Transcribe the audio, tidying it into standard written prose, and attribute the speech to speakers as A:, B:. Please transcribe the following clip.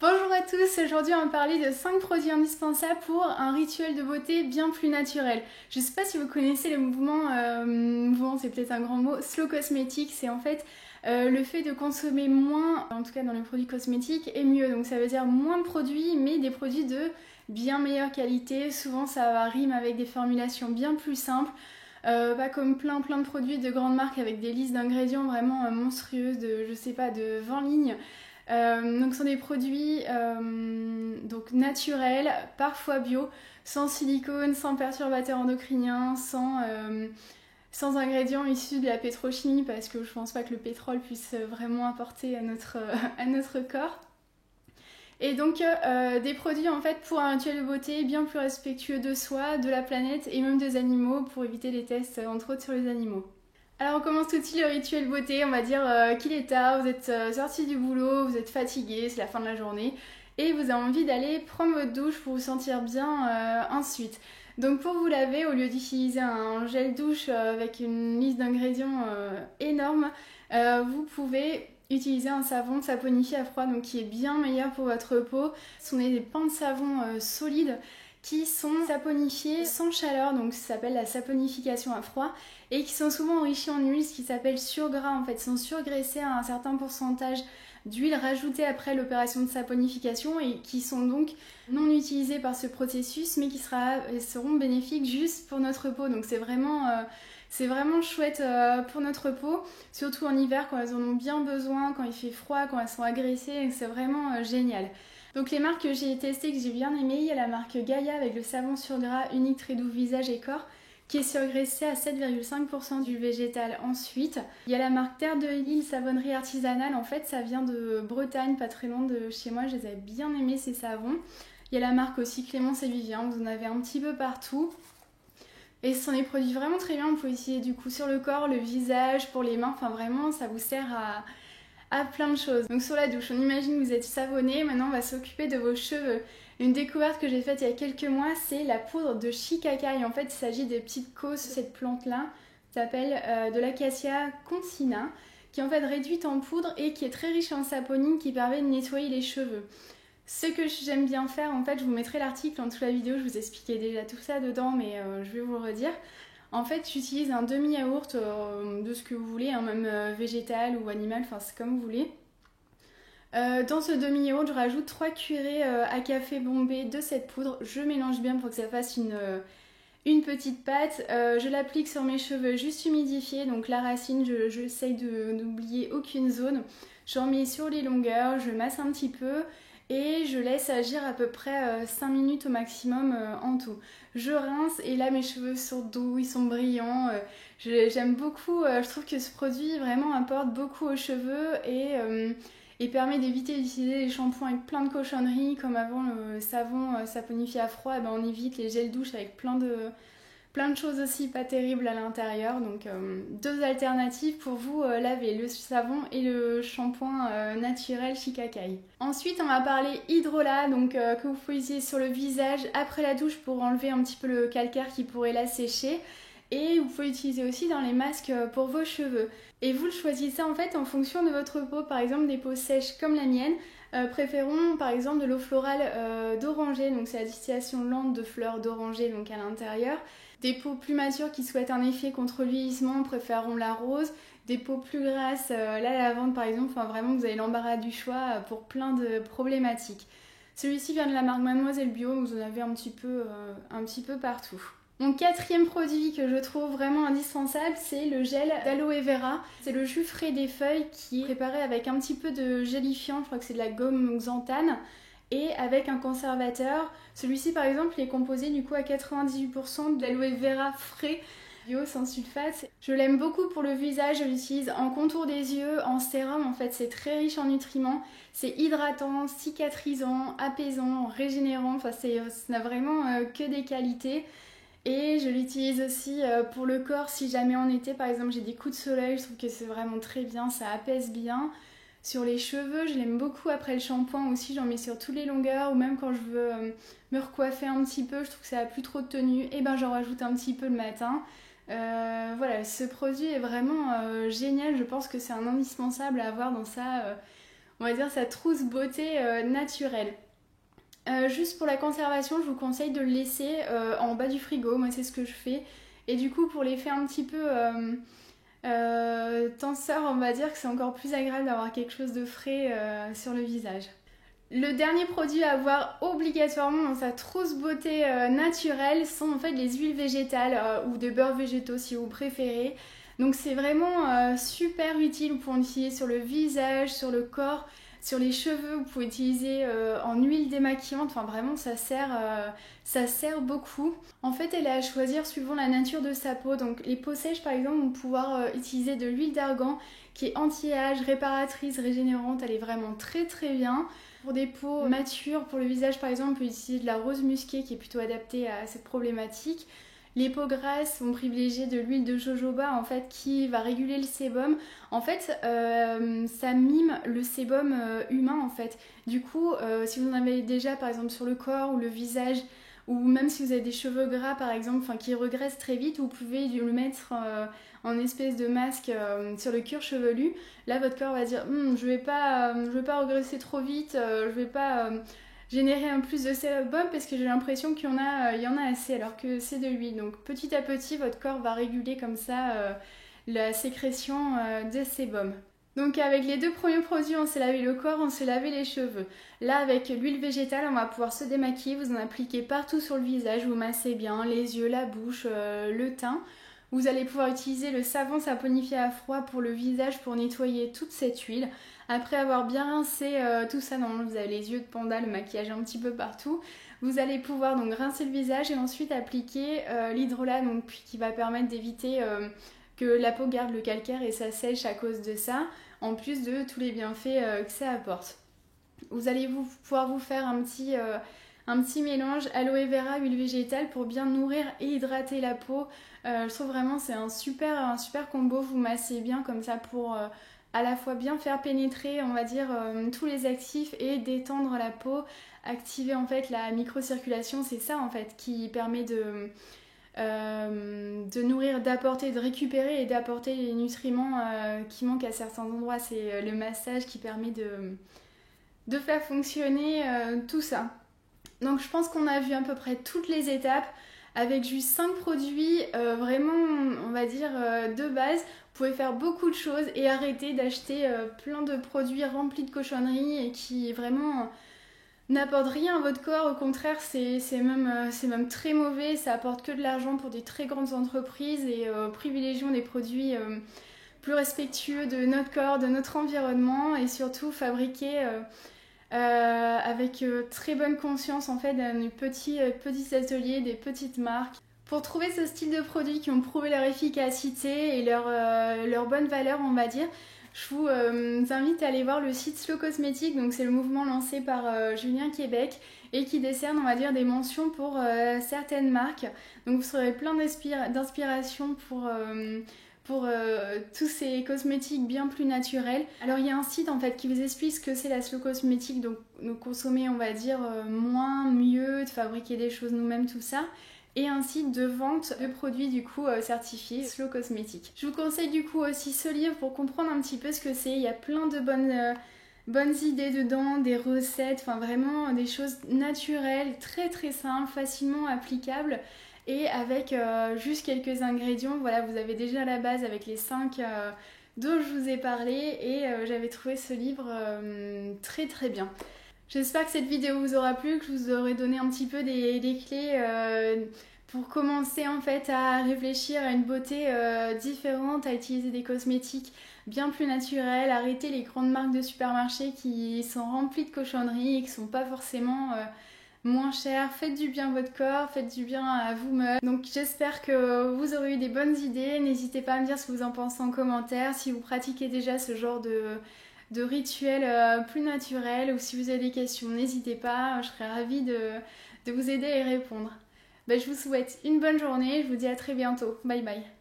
A: Bonjour à tous, aujourd'hui on va parler de 5 produits indispensables pour un rituel de beauté bien plus naturel. Je ne sais pas si vous connaissez le mouvement c'est peut-être un grand mot, slow cosmétique, c'est en fait le fait de consommer moins, en tout cas dans les produits cosmétiques, et mieux. Donc ça veut dire moins de produits, mais des produits de bien meilleure qualité. Souvent ça rime avec des formulations bien plus simples. Pas comme plein de produits de grandes marques avec des listes d'ingrédients vraiment monstrueuses de, je sais pas, de 20 lignes. Donc ce sont des produits donc naturels, parfois bio, sans silicone, sans perturbateurs endocriniens, sans ingrédients issus de la pétrochimie parce que je pense pas que le pétrole puisse vraiment apporter à notre corps. Et donc des produits en fait pour un rituel de beauté bien plus respectueux de soi, de la planète et même des animaux pour éviter les tests entre autres sur les animaux. Alors on commence tout de suite le rituel beauté, on va dire qu'il est tard, vous êtes sorti du boulot, vous êtes fatigué, c'est la fin de la journée et vous avez envie d'aller prendre votre douche pour vous sentir bien ensuite. Donc pour vous laver, au lieu d'utiliser un gel douche avec une liste d'ingrédients énorme, vous pouvez utiliser un savon saponifié à froid donc qui est bien meilleur pour votre peau. Ce sont des pains de savon solides qui sont saponifiés sans chaleur, donc ça s'appelle la saponification à froid, et qui sont souvent enrichis en huile, ce qui s'appelle surgras en fait, ils sont surgraissés à un certain pourcentage d'huile rajoutée après l'opération de saponification et qui sont donc non utilisés par ce processus mais qui seront bénéfiques juste pour notre peau. Donc c'est vraiment chouette pour notre peau, surtout en hiver quand elles en ont bien besoin, quand il fait froid, quand elles sont agressées, c'est vraiment génial. Donc les marques que j'ai testées, que j'ai bien aimées, il y a la marque Gaia avec le savon surgras unique très doux visage et corps qui est surgraissé à 7,5% d'huile végétale ensuite. Il y a la marque Terre de Lille savonnerie artisanale, en fait ça vient de Bretagne, pas très loin de chez moi, je les avais bien aimés ces savons. Il y a la marque aussi Clémence et Vivien, vous en avez un petit peu partout. Et ce sont des produits vraiment très bien, vous pouvez utiliser du coup sur le corps, le visage, pour les mains, enfin vraiment ça vous sert à plein de choses. Donc sur la douche, on imagine que vous êtes savonné, maintenant on va s'occuper de vos cheveux. Une découverte que j'ai faite il y a quelques mois, c'est la poudre de shikakai. En fait, il s'agit des petites causes, cette plante-là, ça s'appelle de l'acacia concina, qui est en fait réduite en poudre et qui est très riche en saponine qui permet de nettoyer les cheveux. Ce que j'aime bien faire, en fait, je vous mettrai l'article en dessous de la vidéo, je vous expliquais déjà tout ça dedans, mais je vais vous le redire. En fait, j'utilise un demi-yaourt de ce que vous voulez, hein, même végétal ou animal, enfin c'est comme vous voulez. Dans ce demi-yaourt, je rajoute 3 cuillerées à café bombé de cette poudre. Je mélange bien pour que ça fasse une petite pâte. Je l'applique sur mes cheveux juste humidifiés, donc la racine, j'essaye n'oublier aucune zone. J'en mets sur les longueurs, je masse un petit peu et je laisse agir à peu près 5 minutes au maximum en tout. Je rince et là mes cheveux sont doux, ils sont brillants. J'aime beaucoup, je trouve que ce produit vraiment apporte beaucoup aux cheveux et permet d'éviter d'utiliser les shampoings avec plein de cochonneries comme avant le savon saponifié à froid, on évite les gels douche avec plein de choses aussi pas terribles à l'intérieur. Donc deux alternatives pour vous laver, le savon et le shampoing naturel Shikakai. Ensuite on va parler hydrolat, donc que vous pouvez utiliser sur le visage après la douche pour enlever un petit peu le calcaire qui pourrait la sécher. Et vous pouvez l'utiliser aussi dans les masques pour vos cheveux. Et vous le choisissez en fait en fonction de votre peau. Par exemple des peaux sèches comme la mienne préférons par exemple de l'eau florale d'oranger. Donc c'est la distillation lente de fleurs d'oranger donc à l'intérieur. Des peaux plus matures qui souhaitent un effet contre le vieillissement préféreront la rose. Des peaux plus grasses, la lavande par exemple, enfin vraiment vous avez l'embarras du choix pour plein de problématiques. Celui-ci vient de la marque Mademoiselle Bio, vous en avez un petit peu partout. Mon quatrième produit que je trouve vraiment indispensable, c'est le gel d'aloe vera. C'est le jus frais des feuilles qui est préparé avec un petit peu de gélifiant, je crois que c'est de la gomme xanthane, et avec un conservateur. Celui-ci par exemple il est composé du coup à 98% d'aloe vera frais, bio sans sulfate. Je l'aime beaucoup pour le visage, je l'utilise en contour des yeux, en sérum, en fait c'est très riche en nutriments. C'est hydratant, cicatrisant, apaisant, régénérant, enfin ça n'a vraiment que des qualités. Et je l'utilise aussi pour le corps si jamais en été par exemple j'ai des coups de soleil, je trouve que c'est vraiment très bien, ça apaise bien. Sur les cheveux, je l'aime beaucoup après le shampoing aussi, j'en mets sur toutes les longueurs ou même quand je veux me recoiffer un petit peu, je trouve que ça n'a plus trop de tenue, et ben j'en rajoute un petit peu le matin. Voilà, ce produit est vraiment génial, je pense que c'est un indispensable à avoir dans sa on va dire, sa trousse beauté naturelle. Juste pour la conservation, je vous conseille de le laisser en bas du frigo, moi c'est ce que je fais. Et du coup, pour l'effet un petit peu tenseur, on va dire que c'est encore plus agréable d'avoir quelque chose de frais sur le visage. Le dernier produit à avoir obligatoirement dans sa trousse beauté naturelle sont en fait les huiles végétales ou de beurre végétaux si vous préférez. Donc c'est vraiment super utile, vous pouvez l'utiliser sur le visage, sur le corps, sur les cheveux, vous pouvez utiliser en huile démaquillante, enfin vraiment ça sert beaucoup. En fait elle est à choisir suivant la nature de sa peau, donc les peaux sèches par exemple vont pouvoir utiliser de l'huile d'argan qui est anti-âge, réparatrice, régénérante, elle est vraiment très très bien. Pour des peaux matures, pour le visage par exemple, on peut utiliser de la rose musquée qui est plutôt adaptée à cette problématique. Les peaux grasses vont privilégier de l'huile de jojoba en fait qui va réguler le sébum. En fait, ça mime le sébum humain en fait. Du coup, si vous en avez déjà par exemple sur le corps ou le visage, ou même si vous avez des cheveux gras par exemple, qui regraissent très vite, vous pouvez le mettre en espèce de masque sur le cuir chevelu. Là, votre corps va dire je vais pas regraisser trop vite, je vais pas générer un plus de sébum parce que j'ai l'impression qu'il y en a assez alors que c'est de l'huile. Donc petit à petit, votre corps va réguler comme ça la sécrétion de sébum. Donc avec les deux premiers produits, on s'est lavé le corps, on s'est lavé les cheveux. Là avec l'huile végétale, on va pouvoir se démaquiller, vous en appliquez partout sur le visage, vous massez bien les yeux, la bouche, le teint. Vous allez pouvoir utiliser le savon saponifié à froid pour le visage pour nettoyer toute cette huile. Après avoir bien rincé tout ça, normalement vous avez les yeux de panda, le maquillage un petit peu partout. Vous allez pouvoir donc rincer le visage et ensuite appliquer l'hydrolat qui va permettre d'éviter que la peau garde le calcaire et ça sèche à cause de ça, en plus de tous les bienfaits que ça apporte. Vous allez pouvoir vous faire un petit mélange aloe vera, huile végétale pour bien nourrir et hydrater la peau. Je trouve vraiment c'est un super combo, vous massez bien comme ça pour à la fois bien faire pénétrer on va dire tous les actifs et détendre la peau, activer en fait la microcirculation, c'est ça en fait qui permet de nourrir, d'apporter, de récupérer et d'apporter les nutriments qui manquent à certains endroits. C'est le massage qui permet de faire fonctionner tout ça. Donc je pense qu'on a vu à peu près toutes les étapes avec juste 5 produits vraiment on va dire de base. Vous pouvez faire beaucoup de choses et arrêter d'acheter plein de produits remplis de cochonneries et qui vraiment n'apportent rien à votre corps. Au contraire c'est même très mauvais, ça apporte que de l'argent pour des très grandes entreprises et privilégions des produits plus respectueux de notre corps, de notre environnement et surtout fabriqués avec très bonne conscience en fait dans des petits ateliers, des petites marques. Pour trouver ce style de produits qui ont prouvé leur efficacité et leur bonne valeur on va dire, je vous invite à aller voir le site Slow Cosmétique, donc c'est le mouvement lancé par Julien Québec et qui décerne on va dire des mentions pour certaines marques. Donc vous aurez plein d'inspiration pour tous ces cosmétiques bien plus naturels. Alors il y a un site en fait qui vous explique ce que c'est la slow cosmétique, donc consommer on va dire moins, mieux, de fabriquer des choses nous-mêmes, tout ça. Et un site de vente de produits du coup certifiés slow cosmétique. Je vous conseille du coup aussi ce livre pour comprendre un petit peu ce que c'est. Il y a plein de bonnes idées dedans, des recettes, enfin vraiment des choses naturelles, très très simples, facilement applicables. Et avec juste quelques ingrédients, voilà, vous avez déjà la base avec les 5 dont je vous ai parlé et j'avais trouvé ce livre très très bien. J'espère que cette vidéo vous aura plu, que je vous aurai donné un petit peu des clés pour commencer en fait à réfléchir à une beauté différente, à utiliser des cosmétiques bien plus naturels, arrêter les grandes marques de supermarchés qui sont remplies de cochonneries et qui sont pas forcément moins chères. Faites du bien à votre corps, faites du bien à vous-même. Donc j'espère que vous aurez eu des bonnes idées. N'hésitez pas à me dire ce que vous en pensez en commentaire, si vous pratiquez déjà ce genre de rituel plus naturel ou si vous avez des questions, n'hésitez pas, je serais ravie de vous aider à y répondre. Je vous souhaite une bonne journée, je vous dis à très bientôt. Bye bye.